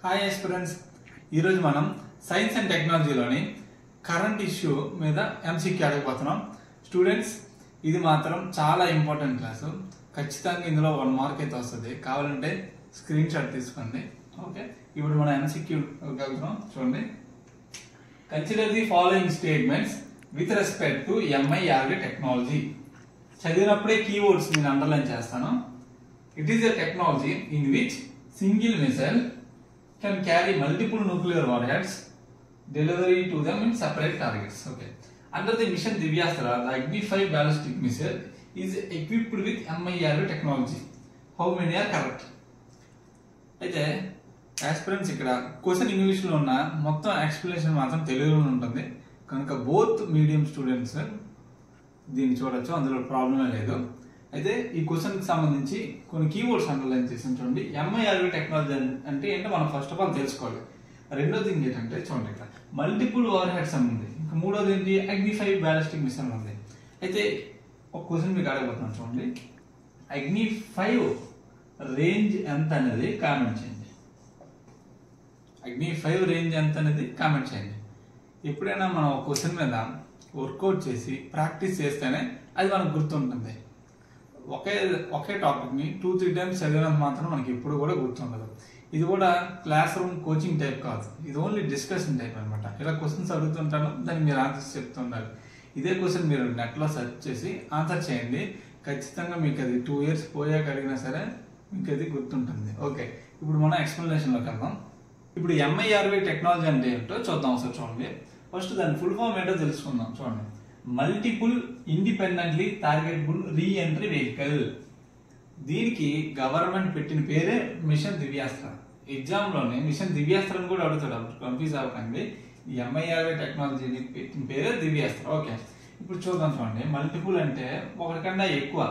Hi aspirants, ఈరోజు మనం science and టెక్నాలజీలోని current issue మీద ఎంసీక్యూ అడగబోతున్నాం. స్టూడెంట్స్, ఇది మాత్రం చాలా ఇంపార్టెంట్ క్లాసు. ఖచ్చితంగా ఇందులో 1 మార్క్ అయితే వస్తుంది. కావాలంటే స్క్రీన్ షాట్ తీసుకోండి. ఓకే, ఇప్పుడు మనం ఎంసీక్యూ వెళ్తున్నాం. చూడండి, consider the following statements with respect to MIRV technology. చదివినప్పుడే కీవర్డ్స్ నేను అండర్లైన్ చేస్తాను. It is a technology in which single missile can carry multiple nuclear warheads, delivery to them in separate targets. Okay. Under the mission Divyastra, the Agni-5 ballistic missile is equipped with MIRV technology. How many are correct? అయితే aspirants, ఇక్కడ question English లో ఉన్న మొత్తం explanation మాత్రం తెలుగులో ఉంటుంది కనుక both medium students దీన్ని చూడొచ్చు, అందులో ప్రాబ్లమే లేదు. అయితే ఈ క్వశ్చన్ కి సంబంధించి కొన్ని కీవర్డ్స్ అండర్లైన్ చేసాను. చూడండి, ఎంఐఆర్వి టెక్నాలజీ అంటే ఏంటో మనం ఫస్ట్ ఆఫ్ ఆల్ తెలుసుకోవాలి. రెండో థింగ్ ఏంటంటే చూడండి, ఇక్కడ మల్టిపుల్ వార్ హెడ్స్ అని ఉంది. ఇంకా మూడోది ఏంటి, అగ్ని-5 బ్యాలిస్టిక్ మిసైల్ ఉంది. అయితే ఒక క్వశ్చన్ మీకు అడగబోతున్నాను. చూడండి, అగ్ని-5 రేంజ్ ఎంత అనేది కామెంట్ చేయండి. అగ్ని-5 రేంజ్ ఎంత అనేది కామెంట్ చేయండి. ఎప్పుడైనా మనం ఒక క్వశ్చన్ మీద వర్కౌట్ చేసి ప్రాక్టీస్ చేస్తేనే అది మనకు గుర్తుంటుంది. ఒకే టాపిక్ ని 2-3 టైమ్స్ చదివినంత మాత్రం మనకి ఎప్పుడు కూడా గుర్తుండదు. ఇది కూడా క్లాస్ రూమ్ కోచింగ్ టైప్ కాదు, ఇది ఓన్లీ డిస్కషన్ టైప్ అనమాట. ఇలా క్వశ్చన్స్ అడుగుతుంటాను, దానికి మీరు ఆన్సర్స్ చెప్తుండాలి. ఇదే క్వశ్చన్ మీరు నెట్లో సెర్చ్ చేసి ఆన్సర్ చేయండి. ఖచ్చితంగా మీకు అది 2 years పోయాక అడిగినా సరే మీకు అది గుర్తుంటుంది. ఓకే, ఇప్పుడు మనం ఎక్స్ప్లెనేషన్లోకి వెళ్దాం. ఇప్పుడు ఎంఐఆర్వి టెక్నాలజీ అంటే ఏంటో చూద్దాం. ఒకసారి చూడండి, ఫస్ట్ దాని ఫుల్ ఫామ్ ఏంటో తెలుసుకుందాం. చూడండి, multiple independently targetable re entry vehicle. దీనికి గవర్నమెంట్ పెట్టిన పేరే మిషన్ దివ్యాస్త్ర. ఎగ్జామ్ లోనే మిషన్ దివ్యాస్త్రం కూడా అడుగుతాడు, కన్ఫ్యూజ్ అవ్వకండి. ఈ ఎంఐఆర్వి టెక్నాలజీని పెట్టిన పేరే దివ్యాస్త్ర. ఓకే, ఇప్పుడు చూద్దాం. చూడండి, మల్టిపుల్ అంటే ఒకటికన్నా ఎక్కువ.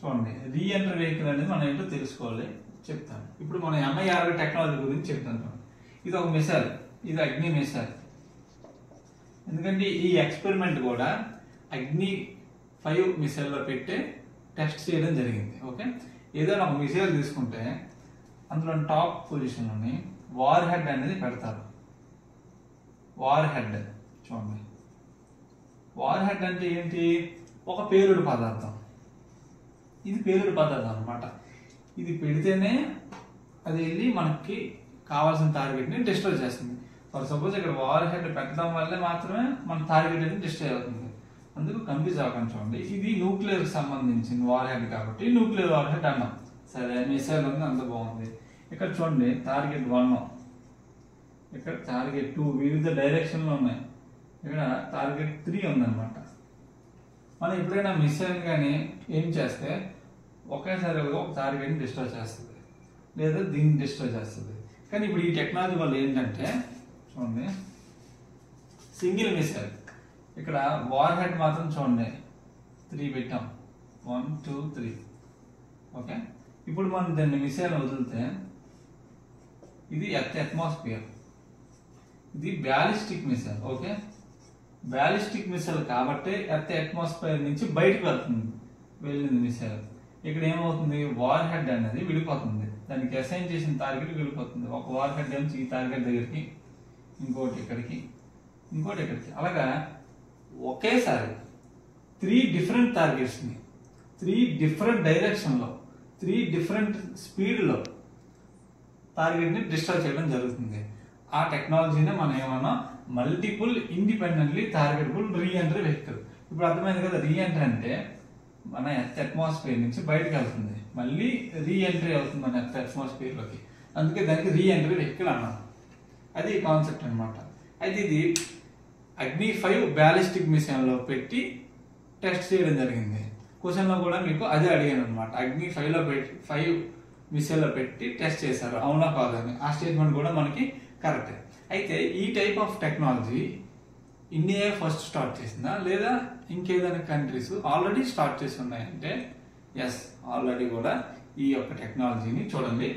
చూడండి, రీ ఎంట్రీ వెహికల్ అనేది మనం ఏంటో తెలుసుకోవాలి, చెప్తాను. ఇప్పుడు మనం ఎంఐఆర్వి టెక్నాలజీ గురించి చెప్తాను. ఇది ఒక మిసైల్, ఇది అగ్ని మిసైల్. ఎందుకంటే ఈ ఎక్స్పెరిమెంట్ కూడా అగ్ని-5 మిసైల్ లో పెట్టి టెస్ట్ చేయడం జరిగింది. ఓకే, ఏదైనా ఒక మిసైల్ తీసుకుంటే అందులో టాప్ పొజిషన్ లోని వార్ హెడ్ అనేది పెడతారు. వార్ హెడ్ చూడండి, వార్ హెడ్ అంటే ఏంటి, ఒక పేలుడు పదార్థం. ఇది పేలుడు పదార్థం అనమాట. ఇది పెడితేనే అది వెళ్ళి మనకి కావాల్సిన టార్గెట్ ని డిస్ట్రాయ్ చేస్తుంది. ఫర్ సపోజ్ ఇక్కడ వార్ హెడ్ పెట్టడం వల్లే మాత్రమే మన టార్గెట్ అనేది డిస్ట్రాయ్ అవుతుంది. అందుకు కన్ఫ్యూజ్ అవ్వకండి. చూడండి, ఇది న్యూక్లియర్ కి సంబంధించిన వార్ హెడ్ కాబట్టి న్యూక్లియర్ వార్ హెడ్ అన్నాం. సరే, మిసైల్ ఉంది, అంత బాగుంది. ఇక్కడ చూడండి, టార్గెట్ 1, ఇక్కడ టార్గెట్ 2 వివిధ డైరెక్షన్ లో ఉన్నాయి. ఇక్కడ టార్గెట్ 3 ఉందన్నమాట. మనం ఎప్పుడైనా మిసైల్ కానీ ఏం చేస్తే ఒకేసారి ఒక టార్గెట్ ని డిస్ట్రాయ్ చేస్తుంది, లేదా దీన్ని డిస్ట్రాయ్ చేస్తుంది. కానీ ఇప్పుడు ఈ టెక్నాలజీ వల్ల ఏంటంటే చూడండి, సింగిల్ మిసైల్, ఇక్కడ వార్ హెడ్ మాత్రం చూడండి 3 పెట్టాం, 1, 2, 3. ఓకే, ఇప్పుడు మనం దాన్ని మిసైల్ వదిలితే ఇది అట్మాస్ఫియర్, ఇది ballistic missile. Okay, ballistic missile కాబట్టి అట్మాస్ఫియర్ నుంచి బయటకు వెళ్ళింది మిసైల్. ఇక్కడ ఏమవుతుంది, వార్ హెడ్ అనేది విడిపోతుంది, దానికి అసైన్ చేసిన టార్గెట్ విడిపోతుంది. ఒక వార్ హెడ్ నుంచి ఈ టార్గెట్ దగ్గరికి, ఇంకోటి ఇక్కడికి, ఇంకోటి ఇక్కడికి, అలాగా ఒకేసారి 3 డిఫరెంట్ టార్గెట్స్ ని 3 డిఫరెంట్ డైరెక్షన్ లో 3 డిఫరెంట్ స్పీడ్ లో టార్గెట్ ని డిస్ట్రాయ్ చేయడం జరుగుతుంది. ఆ టెక్నాలజీనే మనం ఏమన్నా multiple independently targetable re entry vehicle. ఇప్పుడు అర్థమైంది కదా, రీ ఎంట్రీ అంటే మన అట్మాస్ఫియర్ నుంచి బయటకు వెళ్తుంది, మళ్ళీ రీ ఎంట్రీ అవుతుంది మన అట్మాస్ఫియర్ లోకి. అందుకే దానికి రీ ఎంట్రీ వెహికల్ అన్నాం. అది కాన్సెప్ట్ అనమాట. అయితే ఇది అగ్ని-5 బ్యాలిస్టిక్ మిసైల్ పెట్టి టెస్ట్ చేయడం జరిగింది. క్వశ్చన్ లో కూడా మీకు అదే అడిగాను అనమాట. అగ్ని-5 మిసైల్ పెట్టి టెస్ట్ చేశారు, అవునా కాదని. ఆ స్టేట్మెంట్ కూడా మనకి కరెక్టే. అయితే ఈ type of technology India first start చేసిందా, లేదా ఇంకేదైనా కంట్రీస్ ఆల్రెడీ స్టార్ట్ చేసి ఉన్నాయంటే ఎస్, ఆల్రెడీ కూడా ఈ యొక్క టెక్నాలజీని చూడండి,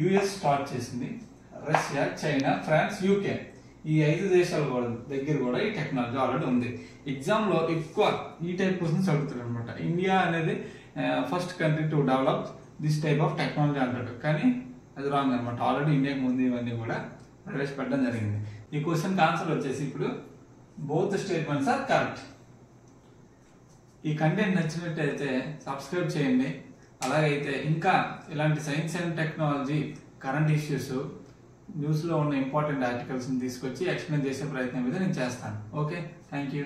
యుఎస్ స్టార్ట్ చేసింది, రష్యా, చైనా, ఫ్రాన్స్, యూకే, ఈ 5 దేశాల దగ్గర కూడా ఈ టెక్నాలజీ ఆల్రెడీ ఉంది. ఎగ్జామ్ లో ఎక్కువ ఈ టైప్ క్వశ్చన్స్ అడుగుతారు అనమాట. ఇండియా అనేది first country to develop this type of technology అంటాడు, కానీ అది రాంగ్ అనమాట. ఆల్రెడీ ఇండియాకి ముందు ఇవన్నీ కూడా ప్రవేశపెట్టడం జరిగింది. ఈ క్వశ్చన్కి ఆన్సర్ వచ్చేసి ఇప్పుడు బోత్ స్టేట్మెంట్స్ ఆర్ కరెక్ట్. ఈ కంటెంట్ నచ్చినట్టయితే సబ్స్క్రైబ్ చేయండి. అలాగైతే ఇంకా ఇలాంటి science and technology, current issues, న్యూస్లో ఉన్న ఇంపార్టెంట్ ఆర్టికల్స్ని తీసుకొచ్చి ఎక్స్ప్లెయిన్ చేసే ప్రయత్నం మీద నేను చేస్తాను. Okay, thank you.